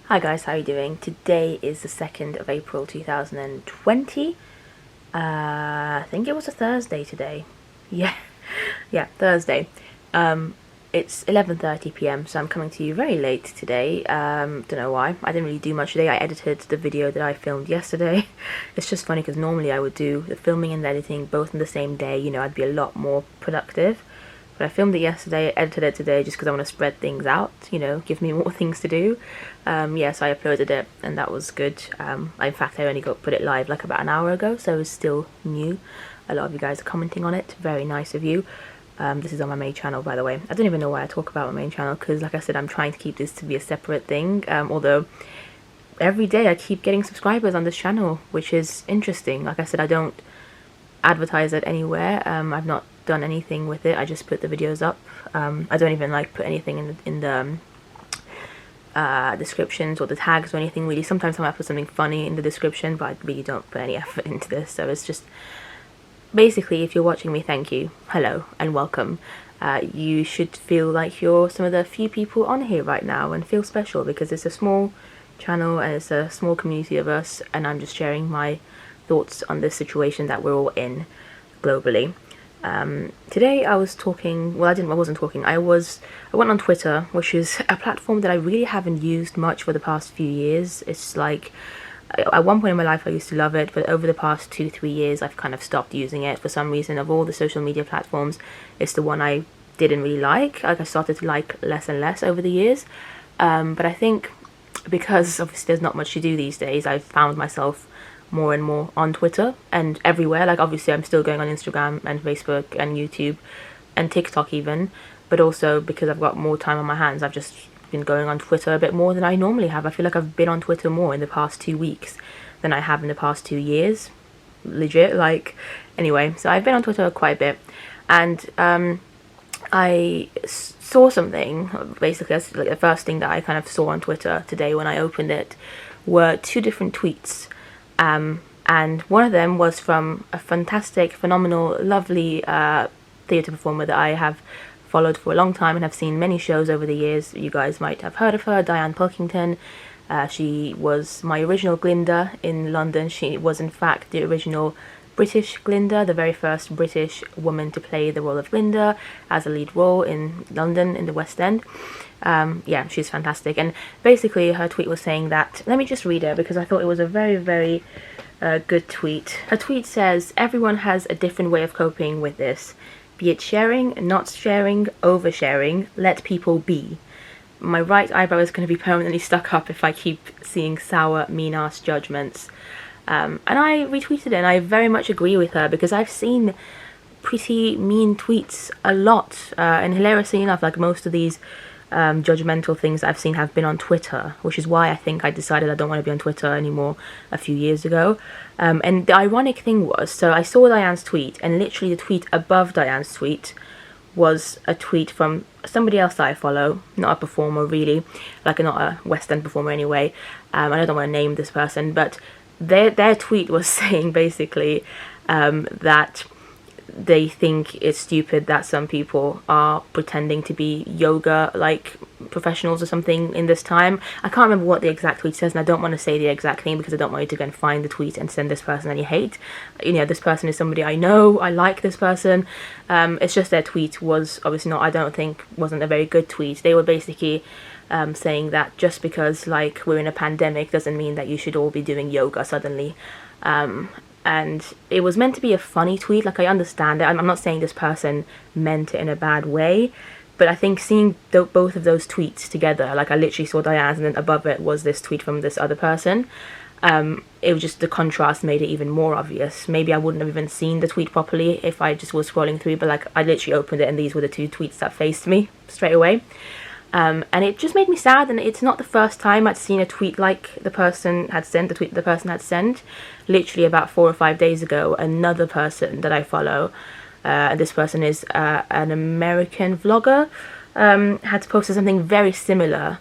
Hi guys, how are you doing? Today is the 2nd of April 2020. I think it was a Thursday today. Yeah, yeah, Thursday. It's 11:30 p.m. so I'm coming to you very late today. Don't know why. I didn't really do much today. I edited the video that I filmed yesterday. It's just funny because normally I would do the filming and the editing both in the same day. You know, I'd be a lot more productive. But I filmed it yesterday, edited it today just because I want to spread things out, you know, give me more things to do. Yeah, so I uploaded it and that was good. In fact, I only put it live like about an hour ago, so it's still new. A lot of you guys are commenting on it, very nice of you. This is on my main channel, by the way. I don't even know why I talk about my main channel because, like I said, I'm trying to keep this to be a separate thing, although every day I keep getting subscribers on this channel, which is interesting. Like I said, I don't advertise it anywhere. I've not done anything with it. I just put the videos up. I don't even like put anything in the descriptions or the tags or anything really. Sometimes I might put something funny in the description, but I really don't put any effort into this. So it's just basically, if you're watching me, thank you, hello, and welcome. You should feel like you're some of the few people on here right now and feel special because it's a small channel and it's a small community of us, and I'm just sharing my thoughts on this situation that we're all in globally. Today I was talking, well I wasn't talking, I went on Twitter, which is a platform that I really haven't used much for the past few years. It's like, at one point in my life I used to love it, but over the past 2-3 years I've kind of stopped using it for some reason. Of all the social media platforms, it's the one I didn't really like. I started to like less and less over the years. But I think because obviously there's not much to do these days, I've found myself more and more on Twitter and everywhere. Like obviously I'm still going on Instagram and Facebook and YouTube and TikTok even, but also because I've got more time on my hands, I've just been going on Twitter a bit more than I normally have. I feel like I've been on Twitter more in the past 2 weeks than I have in the past 2 years. Legit, like, anyway, so I've been on Twitter quite a bit, and I saw something, basically that's like the first thing that I kind of saw on Twitter today when I opened it, were 2 different tweets. And one of them was from a fantastic, phenomenal, lovely theatre performer that I have followed for a long time and have seen many shows over the years. You guys might have heard of her, Diane Pilkington. She was my original Glinda in London. She was in fact the original British Glinda, the very first British woman to play the role of Glinda as a lead role in London in the West End. Yeah, she's fantastic. And basically her tweet was saying that, let me just read it because I thought it was a very, very good tweet. Her tweet says, "Everyone has a different way of coping with this. Be it sharing, not sharing, oversharing, let people be. My right eyebrow is going to be permanently stuck up if I keep seeing sour, mean-ass judgments." And I retweeted it, and I very much agree with her because I've seen pretty mean tweets a lot, and hilariously enough, like most of these judgmental things I've seen have been on Twitter, which is why I think I decided I don't want to be on Twitter anymore a few years ago. And the ironic thing was, so I saw Diane's tweet, and literally the tweet above Diane's tweet was a tweet from somebody else that I follow, not a performer really, like not a West End performer anyway. I don't want to name this person, but their tweet was saying basically that they think it's stupid that some people are pretending to be yoga like professionals or something in this time. I can't remember what the exact tweet says, and I don't want to say the exact thing because I don't want you to go and find the tweet and send this person any hate. You know, this person is somebody I know, I like this person. It's just their tweet was obviously not, I don't think, wasn't a very good tweet. They were basically saying that just because like we're in a pandemic doesn't mean that you should all be doing yoga suddenly. And it was meant to be a funny tweet, like I understand it. I'm not saying this person meant it in a bad way, but I think seeing both of those tweets together, like I literally saw Diane's and then above it was this tweet from this other person, it was just, the contrast made it even more obvious. Maybe I wouldn't have even seen the tweet properly if I just was scrolling through, but like I literally opened it and these were the 2 tweets that faced me straight away. And it just made me sad, and it's not the first time I'd seen a tweet like the person had sent, the tweet the person had sent. Literally about 4 or 5 days ago, another person that I follow, and this person is an American vlogger, had posted something very similar,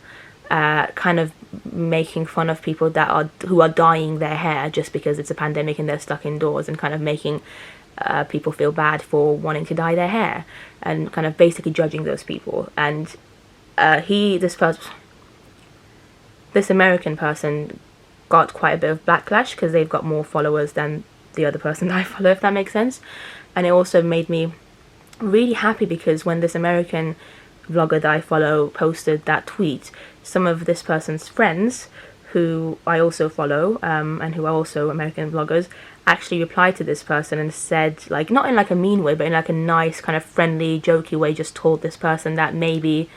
kind of making fun of people who are dyeing their hair just because it's a pandemic and they're stuck indoors, and kind of making people feel bad for wanting to dye their hair, and kind of basically judging those people. And this person, this American person got quite a bit of backlash because they've got more followers than the other person that I follow, if that makes sense. And it also made me really happy because when this American vlogger that I follow posted that tweet, some of this person's friends, who I also follow, and who are also American vloggers, actually replied to this person and said, like, not in like a mean way, but in like a nice kind of friendly, jokey way, just told this person that maybe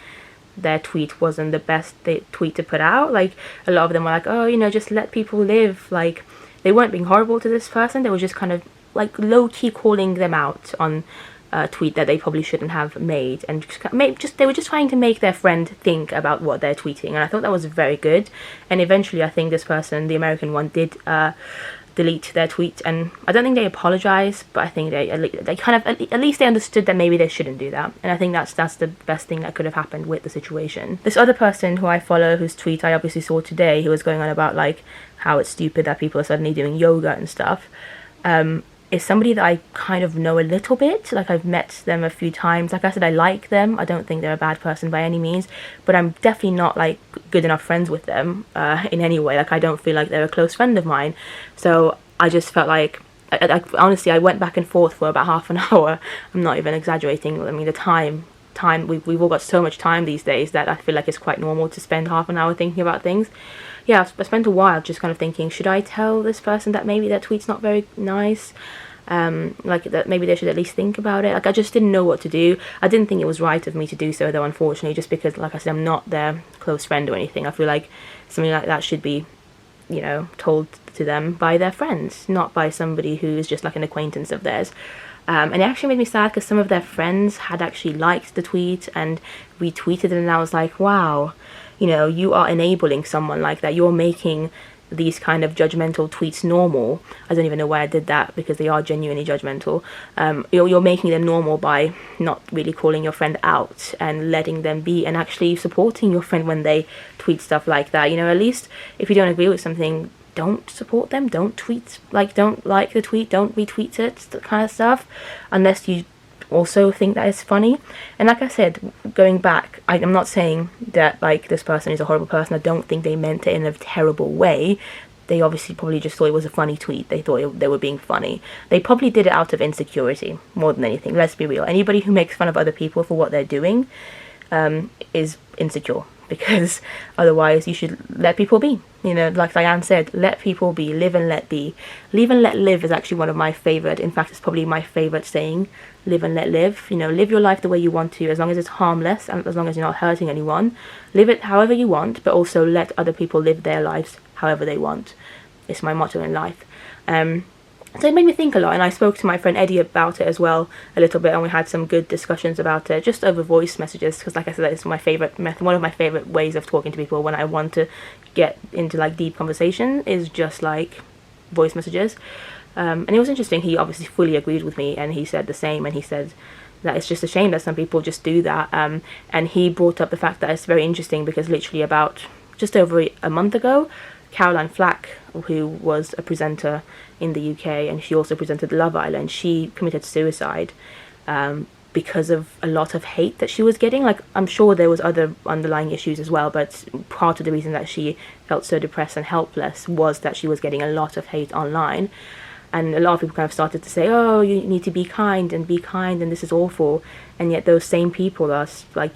their tweet wasn't the best tweet to put out. Like, a lot of them were like, oh, you know, just let people live. Like, they weren't being horrible to this person, they were just kind of like low-key calling them out on a tweet that they probably shouldn't have made, and they were just trying to make their friend think about what they're tweeting. And I thought that was very good. And eventually I think this person, the American one, did delete their tweet, and I don't think they apologized, but I think they kind of at least they understood that maybe they shouldn't do that. And I think that's the best thing that could have happened with the situation. This other person who I follow, whose tweet I obviously saw today, who was going on about like how it's stupid that people are suddenly doing yoga and stuff, is somebody that I kind of know a little bit. Like, I've met them a few times. Like I said, I like them. I don't think they're a bad person by any means, but I'm definitely not like good enough friends with them in any way. Like, I don't feel like they're a close friend of mine. So I just felt like, honestly, I went back and forth for about half an hour. I'm not even exaggerating. I mean, the time we've all got so much time these days that I feel like it's quite normal to spend half an hour thinking about things. Yeah, I spent a while just kind of thinking, should I tell this person that maybe their tweet's not very nice? Like, that maybe they should at least think about it. Like, I just didn't know what to do. I didn't think it was right of me to do so, though, unfortunately, just because, like I said, I'm not their close friend or anything. I feel like something like that should be, you know, told to them by their friends, not by somebody who is just like an acquaintance of theirs. And it actually made me sad because some of their friends had actually liked the tweet and retweeted it, and I was like, wow, you know, you are enabling someone like that. You're making these kind of judgmental tweets normal. I don't even know why I did that, because they are genuinely judgmental. You're making them normal by not really calling your friend out and letting them be, and actually supporting your friend when they tweet stuff like that. You know, at least if you don't agree with something, don't support them, don't tweet, like, don't like the tweet, don't retweet it, that kind of stuff, unless you also think that it's funny. And like I said, going back, I'm not saying that like this person is a horrible person. I don't think they meant it in a terrible way. They obviously probably just thought it was a funny tweet. They thought they were being funny. They probably did it out of insecurity more than anything. Let's be real. Anybody who makes fun of other people for what they're doing is insecure, because otherwise you should let people be. You know, like Diane said, let people be, live and let be. Live and let live is actually one of my favourite, in fact it's probably my favourite saying, live and let live. You know, live your life the way you want to, as long as it's harmless and as long as you're not hurting anyone. Live it however you want, but also let other people live their lives however they want. It's my motto in life. So it made me think a lot, and I spoke to my friend Eddie about it as well a little bit, and we had some good discussions about it, just over voice messages, because like I said, it's my favourite method, one of my favourite ways of talking to people when I want to get into like deep conversation, is just like voice messages. And it was interesting, he obviously fully agreed with me, and he said the same, and he said that it's just a shame that some people just do that. And he brought up the fact that it's very interesting because literally about just over a month ago, Caroline Flack, who was a presenter in the UK, and she also presented Love Island, she committed suicide because of a lot of hate that she was getting. Like, I'm sure there was other underlying issues as well, but part of the reason that she felt so depressed and helpless was that she was getting a lot of hate online. And a lot of people kind of started to say, oh, you need to be kind, and this is awful. And yet those same people are, like,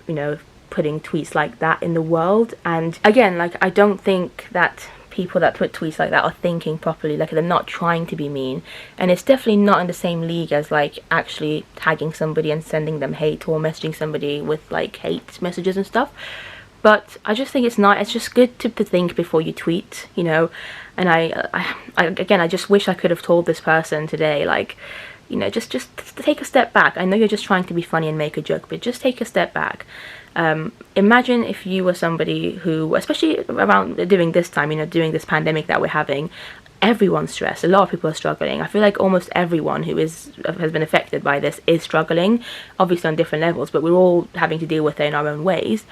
you know, putting tweets like that in the world. And again, like, I don't think that people that put tweets like that are thinking properly. Like, they're not trying to be mean, and it's definitely not in the same league as like actually tagging somebody and sending them hate, or messaging somebody with like hate messages and stuff. But I just think it's just good to think before you tweet, you know. And I just wish I could have told this person today, like, you know, just take a step back. I know you're just trying to be funny and make a joke, but just take a step back. Imagine if you were somebody who, especially around during this time, you know, during this pandemic that we're having, everyone's stressed. A lot of people are struggling. I feel like almost everyone who has been affected by this is struggling, obviously on different levels, but we're all having to deal with it in our own ways.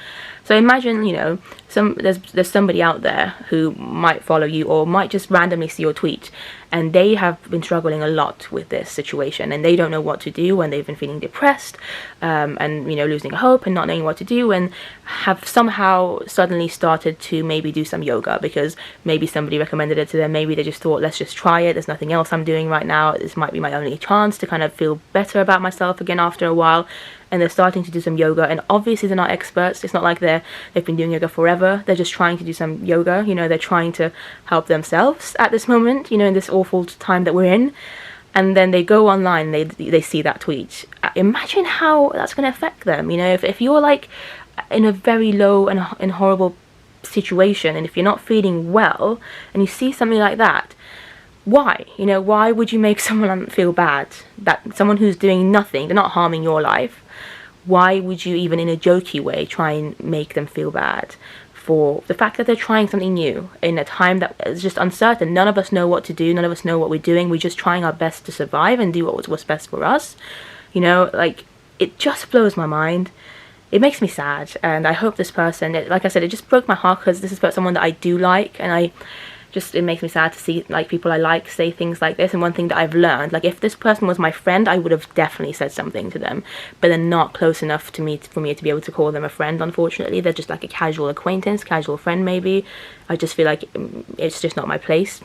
So imagine, you know, there's somebody out there who might follow you or might just randomly see your tweet, and they have been struggling a lot with this situation, and they don't know what to do, and they've been feeling depressed, and, you know, losing hope and not knowing what to do, and have somehow suddenly started to maybe do some yoga because maybe somebody recommended it to them. Maybe they just thought, let's just try it, there's nothing else I'm doing right now, this might be my only chance to kind of feel better about myself again after a while. And they're starting to do some yoga, and obviously they're not experts. It's not like they've been doing yoga forever. They're just trying to do some yoga, you know, they're trying to help themselves at this moment, you know, in this awful time that we're in. And then they go online, they see that tweet. Imagine how that's going to affect them, you know, if you're like in a very low and horrible situation, and if you're not feeling well and you see something like that, why? You know, why would you make someone feel bad? That someone who's doing nothing, they're not harming your life. Why would you even in a jokey way try and make them feel bad for the fact that they're trying something new in a time that is just uncertain? None of us know what to do. None of us know what we're doing. We're just trying our best to survive and do what's best for us. You know, like, it just blows my mind. It makes me sad. And I hope this person, like I said, it just broke my heart because this is someone that I do like, and it makes me sad to see like people I like say things like this. And one thing that I've learned, like, if this person was my friend, I would have definitely said something to them, but they're not close enough to me for me to be able to call them a friend. Unfortunately, they're just like a casual acquaintance, casual friend maybe. I just feel like it's just not my place.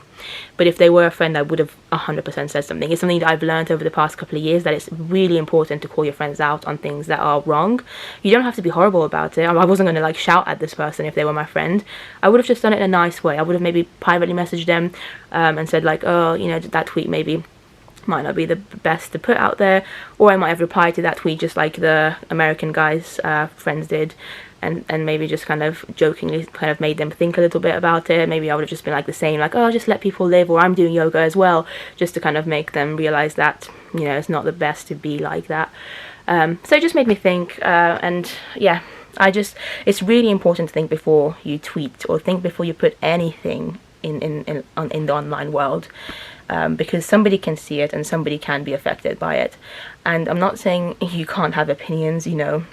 But if they were a friend, I would have 100% said something. It's something that I've learned over the past couple of years, that it's really important to call your friends out on things that are wrong. You don't have to be horrible about it. I wasn't going to like shout at this person if they were my friend. I would have just done it in a nice way. I would have maybe privately messaged them and said like, oh, you know, that tweet maybe might not be the best to put out there, or I might have replied to that tweet just like the American guys' friends did, and maybe just kind of jokingly kind of made them think a little bit about it. Maybe I would have just been like the same, like, oh, just let people live, or I'm doing yoga as well, just to kind of make them realize that, you know, it's not the best to be like that. So it just made me think, and yeah, it's really important to think before you tweet, or think before you put anything in the online world, because somebody can see it and somebody can be affected by it. And I'm not saying you can't have opinions, you know.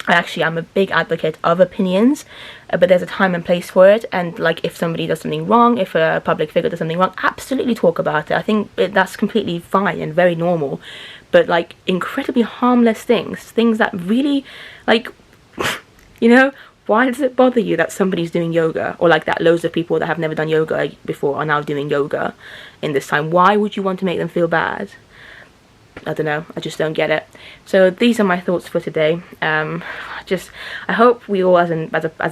I'm a big advocate of opinions, but there's a time and place for it. And like, if somebody does something wrong, if a public figure does something wrong, absolutely talk about it. I think that's completely fine and very normal. But like, incredibly harmless things that really, like, you know, why does it bother you that somebody's doing yoga, or like that loads of people that have never done yoga before are now doing yoga in this time? Why would you want to make them feel bad? I don't know, I just don't get it. So these are my thoughts for today. I hope we all as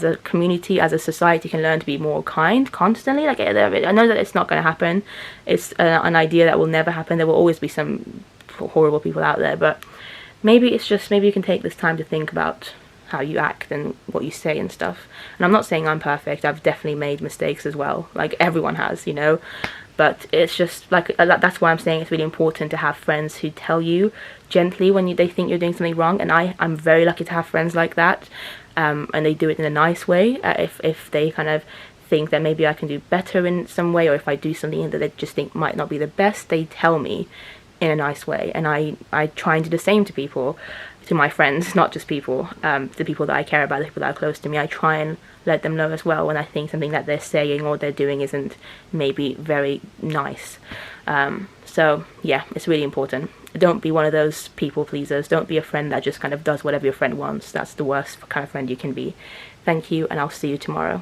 a community, as a society, can learn to be more kind constantly. Like, I know that it's not going to happen. It's an idea that will never happen. There will always be some horrible people out there, but maybe you can take this time to think about how you act and what you say and stuff. And I'm not saying I'm perfect. I've definitely made mistakes as well, like everyone has, you know. But it's just like, that's why I'm saying it's really important to have friends who tell you gently when they think you're doing something wrong. And I'm very lucky to have friends like that, and they do it in a nice way. If they kind of think that maybe I can do better in some way, or if I do something that they just think might not be the best, they tell me in a nice way. And I try and do the same to people, to my friends, not just people, the people that I care about, the people that are close to me. I try and let them know as well when I think something that they're saying or they're doing isn't maybe very nice. So yeah, it's really important. Don't be one of those people pleasers. Don't be a friend that just kind of does whatever your friend wants. That's the worst kind of friend you can be. Thank you, and I'll see you tomorrow.